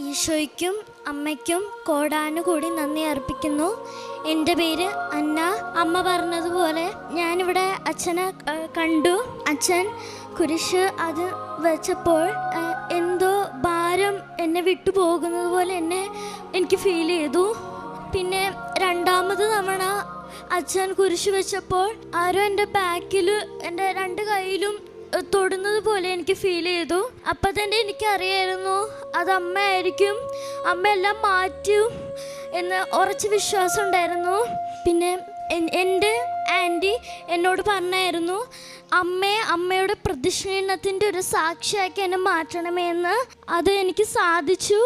ഈശോയ്ക്കും അമ്മയ്ക്കും കോടാനുകൂടി നന്ദി അർപ്പിക്കുന്നു. എൻ്റെ പേര് അന്ന. അമ്മ പറഞ്ഞതുപോലെ ഞാനിവിടെ അച്ഛനെ കണ്ടു. അച്ഛൻ കുരിശ് അത് വെച്ചപ്പോൾ എന്തോ ഭാരം എന്നെ വിട്ടുപോകുന്നത് പോലെ എനിക്ക് ഫീൽ ചെയ്തു. പിന്നെ രണ്ടാമത് തവണ അച്ഛൻ കുരിശ് വെച്ചപ്പോൾ ആരോ എൻ്റെ ബാക്കിൽ എൻ്റെ രണ്ട് കൈയിലും തൊടുന്നത് പോലെ എനിക്ക് ഫീൽ ചെയ്തു. അപ്പം തന്നെ എനിക്കറിയായിരുന്നു അത് അമ്മയായിരിക്കും, അമ്മ എല്ലാം മാറ്റും എന്ന് ഉറച്ച വിശ്വാസം ഉണ്ടായിരുന്നു. പിന്നെ എൻ്റെ ആൻറ്റി എന്നോട് പറഞ്ഞായിരുന്നു അമ്മയുടെ പ്രതിഷ്ഠീണത്തിൻ്റെ ഒരു സാക്ഷിയാക്കി എന്നെ മാറ്റണമേ എന്ന്. അത് എനിക്ക് സാധിച്ചു.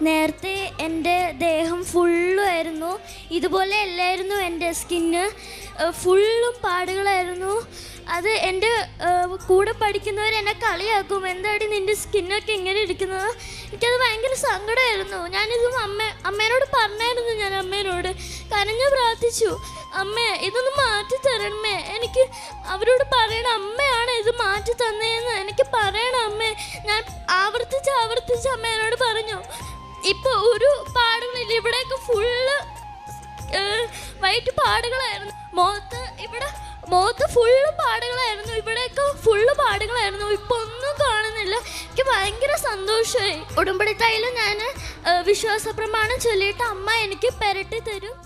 നേരത്തെ എൻ്റെ ദേഹം ഫുള്ളുമായിരുന്നു, ഇതുപോലെ അല്ലായിരുന്നു. എൻ്റെ സ്കിന്ന് ഫുള്ളും പാടുകളായിരുന്നു. അത് എൻ്റെ കൂടെ പഠിക്കുന്നവർ എന്നെ കളിയാക്കും, എന്താടി നിൻ്റെ സ്കിന്നൊക്കെ ഇങ്ങനെ ഇരിക്കുന്നത്. എനിക്കത് ഭയങ്കര സങ്കടമായിരുന്നു. ഞാനിത് അമ്മേനോട് പറഞ്ഞായിരുന്നു. ഞാൻ അമ്മേനോട് കരഞ്ഞു പ്രാർത്ഥിച്ചു, അമ്മേ ഇതൊന്ന് മാറ്റി തരണമേ, എനിക്ക് അവരോട് പറയണം അമ്മയാണ് ഇത് മാറ്റി തന്നതെന്ന് എനിക്ക് പറയണം അമ്മേ. ഞാൻ ആവർത്തിച്ച് അമ്മേനോട് പറഞ്ഞു. ഇപ്പോൾ ഒരു പാടുകളില്ല, ഇവിടെയൊക്കെ ഫുള്ള് വൈറ്റ് പാടുകളായിരുന്നു. മുഖത്ത് ഫുള്ള് പാടുകളായിരുന്നു, ഇവിടെയൊക്കെ ഫുള്ള് പാടുകളായിരുന്നു. ഇപ്പൊ ഒന്നും കാണുന്നില്ല. എനിക്ക് ഭയങ്കര സന്തോഷമായി. ഉടമ്പടി തൈലം ഞാൻ വിശ്വാസ പ്രമാണം ചൊല്ലിയിട്ട് അമ്മ എനിക്ക് പെരട്ടി തരും.